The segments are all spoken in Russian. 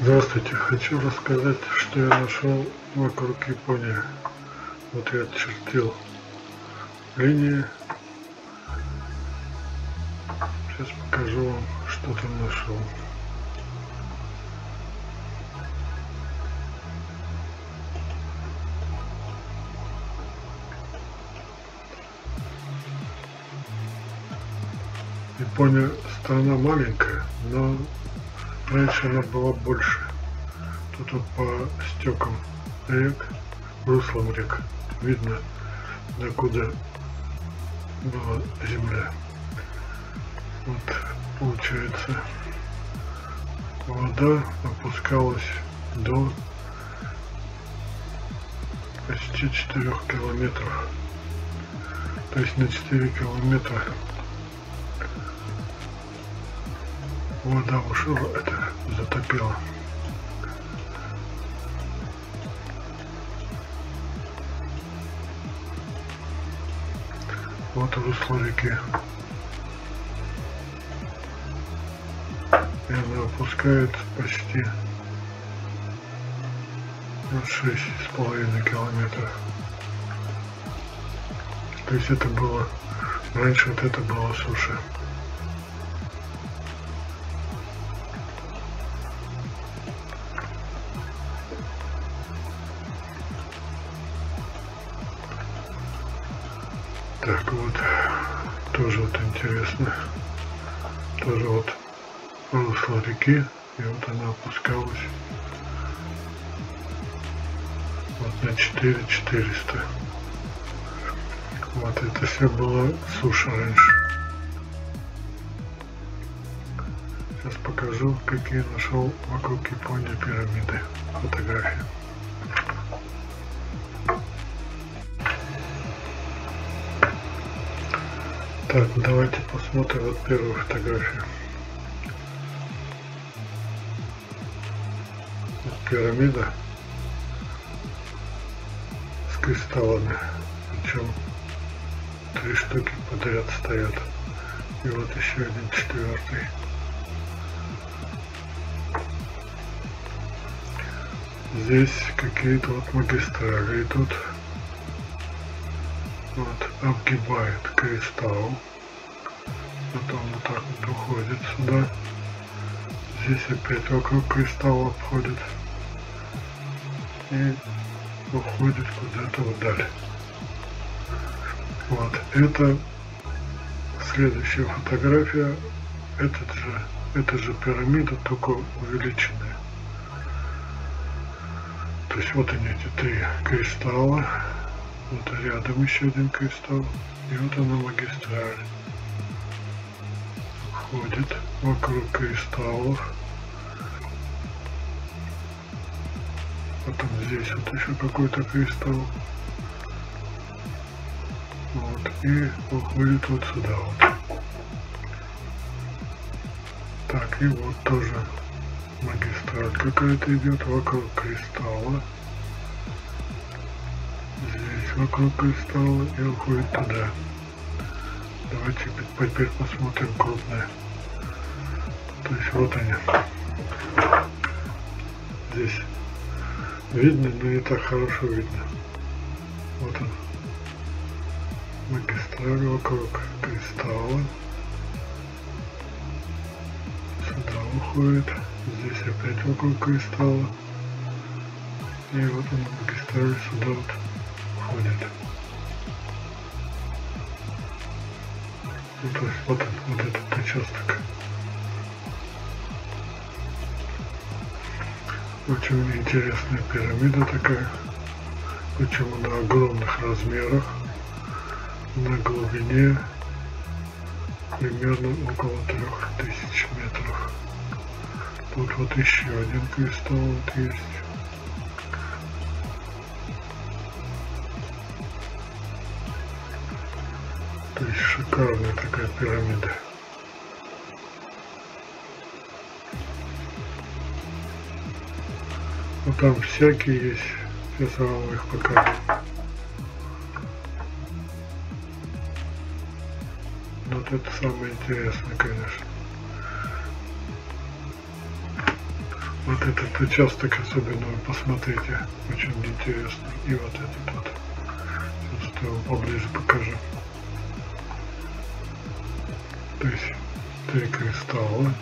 Здравствуйте, хочу рассказать, что я нашел вокруг Японии. Вот я отчертил линии. Сейчас покажу вам, что там нашел. Япония страна маленькая, но раньше она была больше. Тут вот по стекам рек, руслам рек, видно, докуда была земля. Вот получается, вода опускалась до почти 4 километров. То есть на 4 километра вода ушла, это затопила. Вот русло реки. И она опускается почти на 6,5 километров. То есть это было, раньше вот это была суша. Так вот, тоже вот интересно, тоже вот русло реки, и вот она опускалась вот на 4400. Вот это все было суша раньше. Сейчас покажу, какие нашел вокруг Японии пирамиды. Фотографии. Так, давайте посмотрим вот первую фотографию. Вот пирамида с кристаллами, причем 3 штуки подряд стоят. И вот еще один 4-й. Здесь какие-то вот магистрали идут. Вот, обгибает кристалл, потом вот так вот уходит сюда, здесь опять вокруг кристалла обходит и уходит куда-то вдаль. Вот, это следующая фотография, это же пирамида, только увеличенная. То есть вот они, эти 3 кристалла. Вот рядом еще один кристалл, и вот она магистраль. Ходит вокруг кристаллов. Потом здесь вот еще какой-то кристалл. Вот, и уходит вот сюда вот. Так, и вот тоже магистраль какая-то идет вокруг кристалла. Вокруг кристалла и уходит туда. Давайте теперь посмотрим крупные. То есть вот они. Здесь видно, но не так хорошо видно. Вот он. Магистраль вокруг кристалла. Сюда уходит. Здесь опять вокруг кристалла. И вот он магистраль сюда вот. Ходит. Ну, то есть вот он, вот этот участок. Очень интересная пирамида такая, почему на огромных размерах, на глубине примерно около 3000 метров. Тут вот еще один кристалл вот есть. То есть шикарная такая пирамида. Ну там всякие есть. Сейчас я вам их покажу. Но вот это самое интересное, конечно. Вот этот участок особенно вы посмотрите, очень интересный. И вот этот вот. Сейчас я вам поближе покажу. То есть 3 кристалла.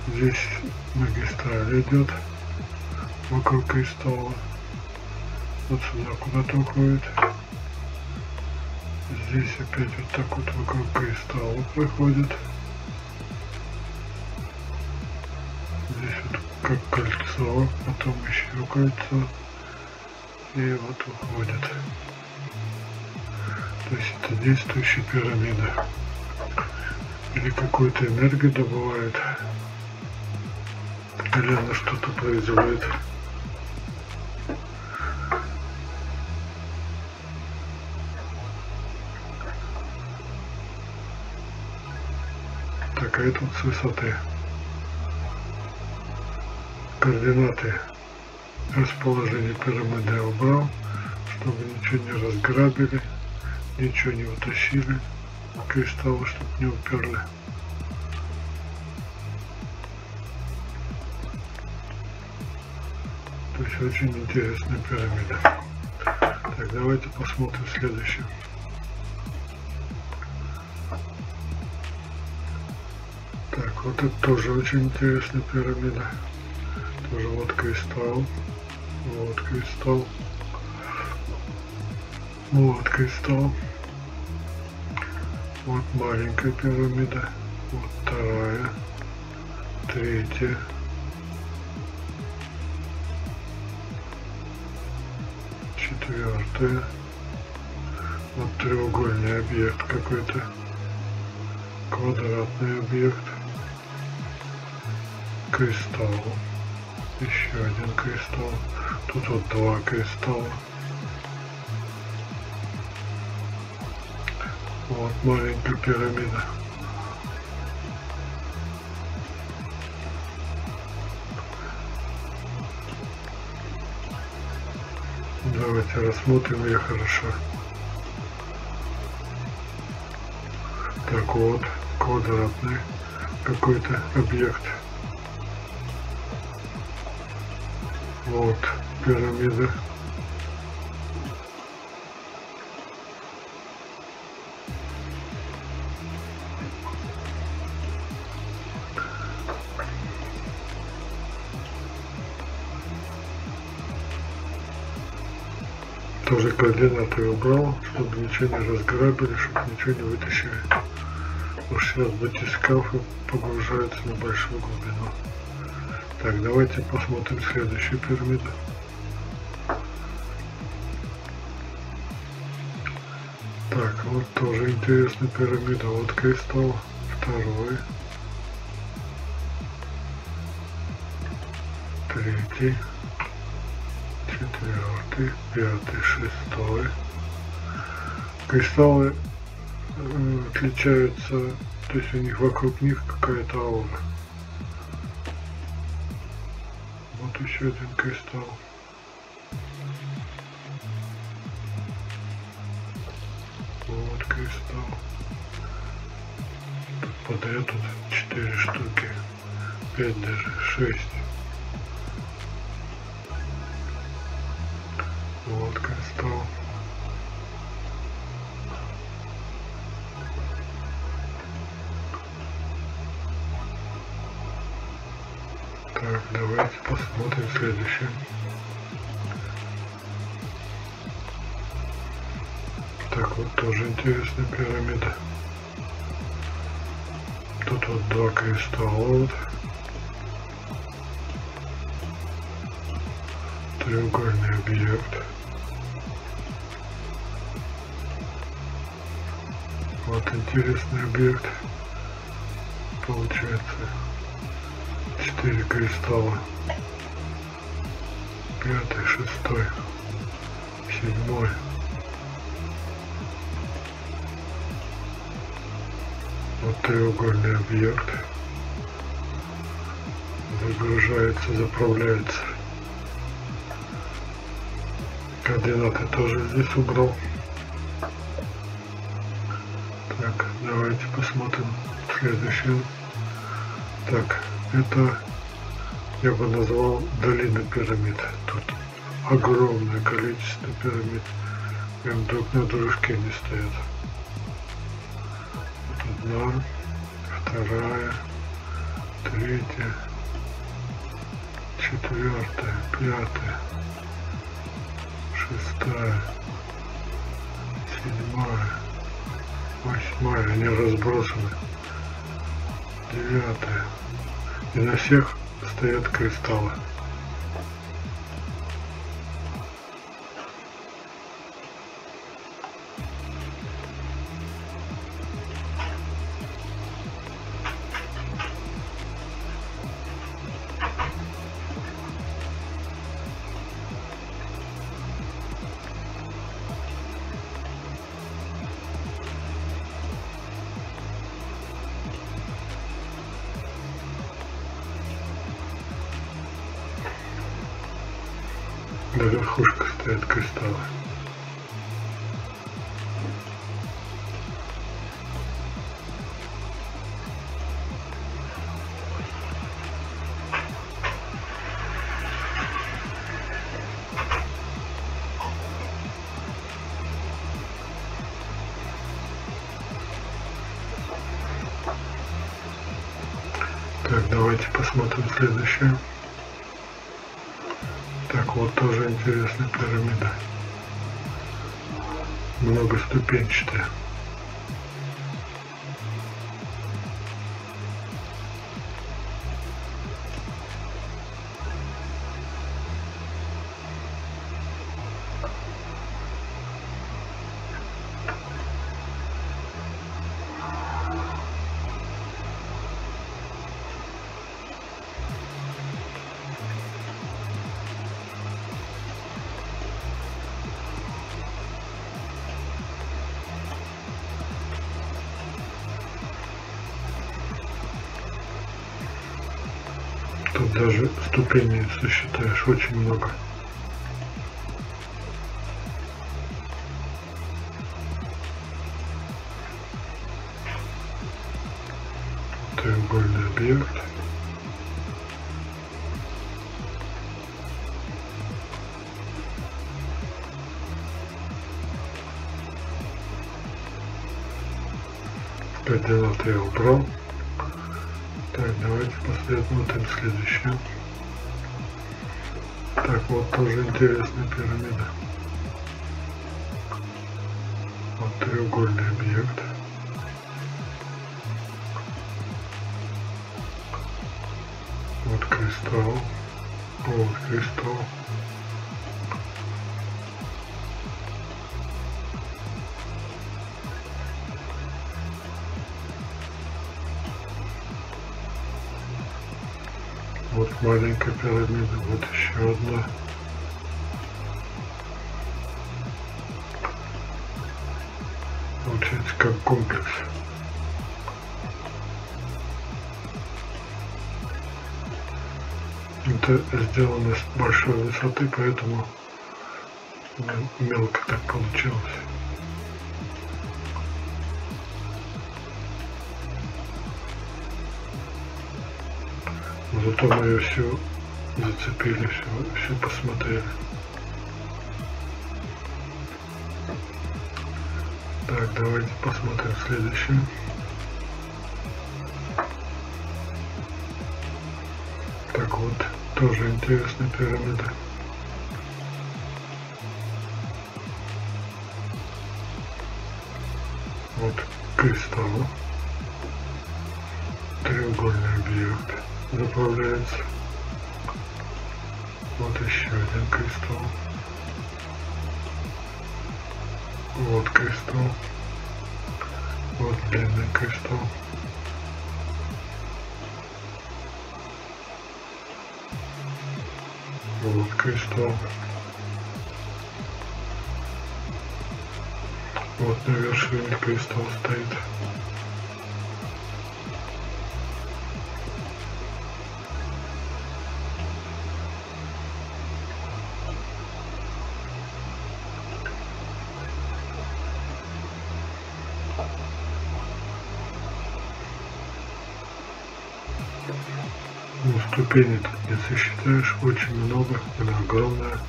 Здесь магистраль идет вокруг кристалла. Вот сюда куда-то уходит. Здесь опять вот так вот вокруг кристалла проходит. Здесь вот как кольцо, потом еще кольцо. И вот уходит. То есть это действующая пирамида. Или какую-то энергию добывает. Или она что-то производит. Так, а это вот с высоты. Координаты расположения пирамиды я убрал, чтобы ничего не разграбили, ничего не утащили, кристаллы, чтобы не уперли. То есть очень интересная пирамида. Так, давайте посмотрим следующее. Так, вот это тоже очень интересная пирамида. Тоже вот кристалл. Вот кристалл. Вот кристалл. Вот маленькая пирамида. Вот вторая. Третья. Четвертая. Вот треугольный объект какой-то. Квадратный объект. Кристалл. Еще один кристалл. Тут вот 2 кристалла. Вот маленькая пирамида. Давайте рассмотрим ее хорошо. Так вот, квадратный какой-то объект. Вот пирамида. Тоже координаты убрал, чтобы ничего не разграбили, чтобы ничего не вытащили. Уж сейчас батискафы погружаются на большую глубину. Так, давайте посмотрим следующую пирамиду. Так, вот тоже интересная пирамида. Вот кристалл, второй, третий, четвертый, пятый, шестой. Кристаллы отличаются, то есть у них вокруг них какая-то аура. Вот еще один кристалл. Вот кристалл. Тут подряд тут 4 штуки. 5 даже, 6. Вот кристалл. Так, давайте посмотрим следующее. Так, вот тоже интересная пирамида. Тут вот 2 кристалла. Вот. Треугольный объект. Вот интересный объект. Получается 4 кристалла. 5, 6, 7. Вот треугольный объект. Загружается, заправляется. Координаты тоже здесь убрал. Так, давайте посмотрим следующее. Так, это я бы назвал долина пирамид. Тут огромное количество пирамид. Прям друг на дружке не стоят. Вот одна, вторая, третья, четвертая, пятая, шестая, седьмая, восьмая. Они разбросаны. Девятая. И на всех стоят кристаллы. На верхушках стоят кристаллы. Так, давайте посмотрим следующее. Так, вот тоже интересная пирамида. Многоступенчатая. Тут даже ступеней сосчитаешь очень много. Треугольный объект. Координаты я убрал. Так, давайте посмотрим следующее. Так, вот тоже интересная пирамида. Вот треугольный объект. Вот кристалл. Вот кристалл. Вот маленькая пирамида, вот еще одна. Получается как комплекс. Это сделано с большой высоты, поэтому мелко так получилось. Зато мы ее всю зацепили, все посмотрели. Так, давайте посмотрим следующее. Так вот, тоже интересная пирамида. Вот кристалл. Треугольный объект заправляется. Вот еще один кристалл. Вот кристалл. Вот длинный кристалл. Вот кристалл. Вот на вершине кристалл стоит. Ну, ступени тут не сосчитаешь, очень много, она огромная.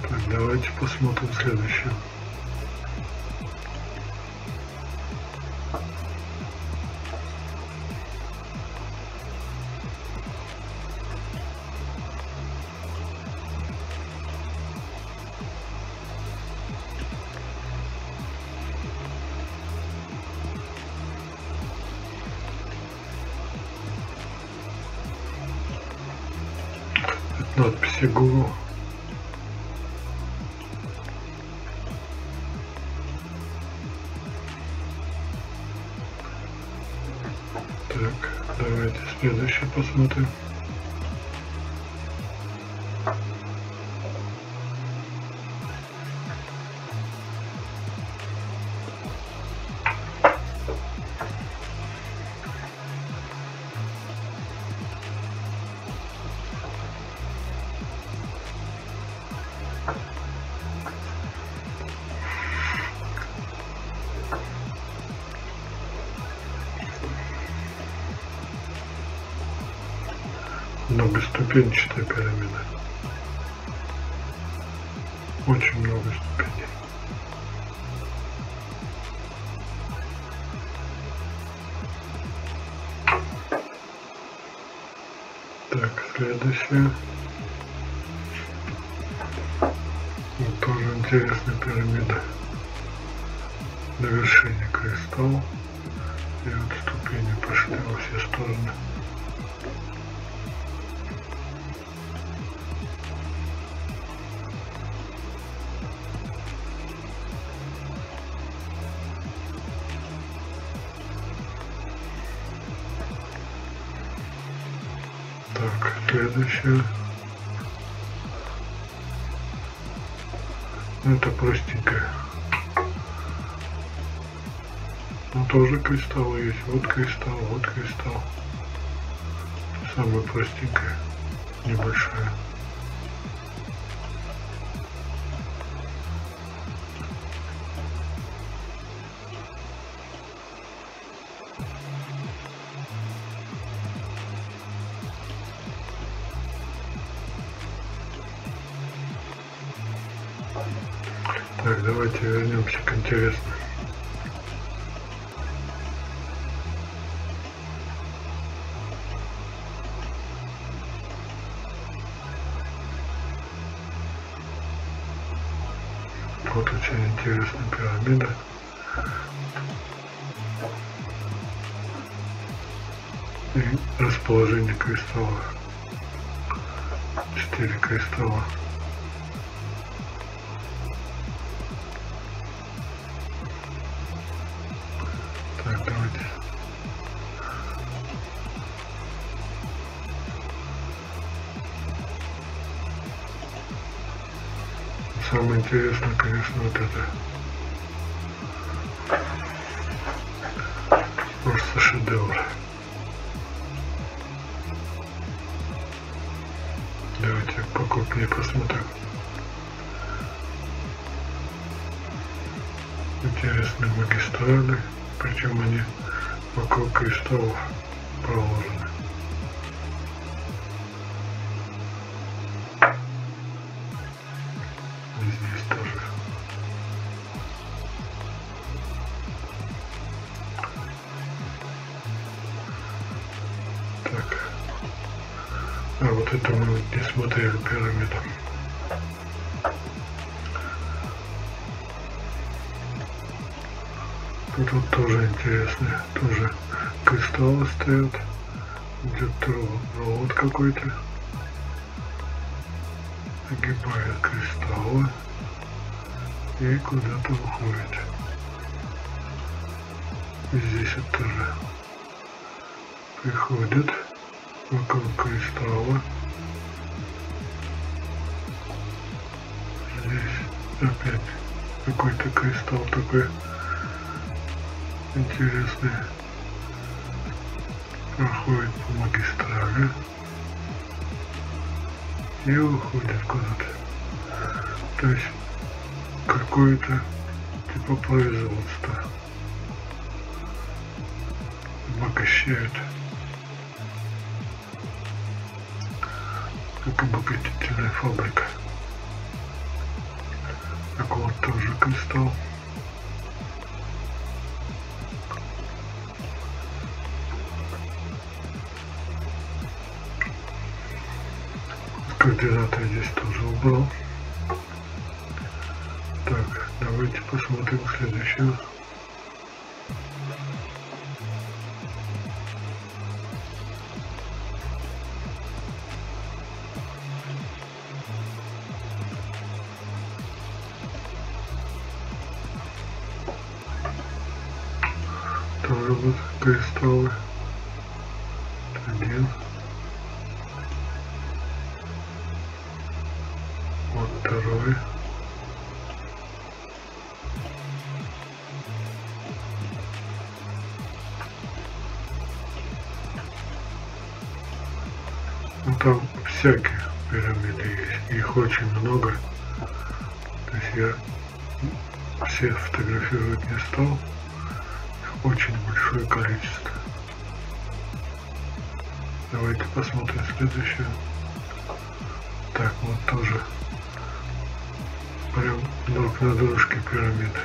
Так, давайте посмотрим следующее. Надписи Google. Так, давайте следующее посмотрим. Многоступенчатая пирамида. Очень много ступеней. Так, следующее. Вот тоже интересная пирамида. На вершине кристалл. И вот ступени пошли во все стороны. Так, следующее. Это простенькое. Но тоже кристаллы есть. Вот кристалл, вот кристалл. Самая простенькая, небольшая. Так, давайте вернемся к интересному. Вот очень интересная пирамида. И расположение кристаллов. 4 кристалла. Так, давайте. Самое интересное, конечно, вот это. Просто шедевр. Давайте покрупнее посмотрим. Интересные магистрали, причем они вокруг кристаллов проложены. И здесь тоже. Так. А вот это мы не смотрели пирамиду. Тут вот тоже интересно, тоже кристаллы стоят, идет провод какой-то, огибает кристаллы и куда-то уходит. И здесь вот тоже приходит вокруг кристалла. Здесь опять какой-то кристалл такой интересный, проходит по магистрали и уходит куда-то. То есть какое-то типа производство. обогащают. Как обогатительная фабрика. Так вот тоже кристалл. Координаты здесь тоже убрал. Так, давайте посмотрим следующее. Тоже вот кристаллы. Один. Вот второй. Ну там всякие пирамиды есть, их очень много. То есть я все фотографировать не стал, их очень большое количество. Давайте посмотрим следующее. Так, вот тоже прям друг на дружке пирамиды.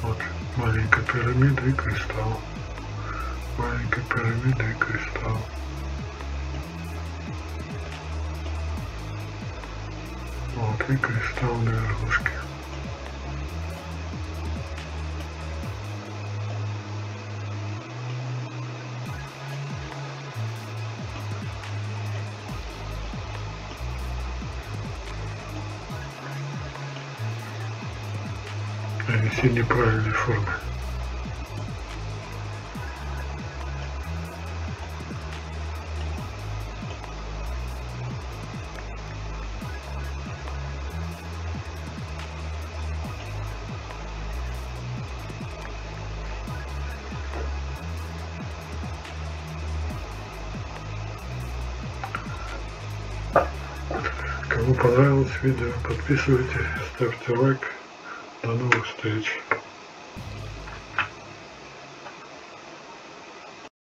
Вот маленькая пирамида и кристалл. Маленькая пирамида и кристалл. Вот и кристалл на верхушке. Они все неправильной формы. Кому понравилось видео, подписывайтесь, ставьте лайк. До новых встреч.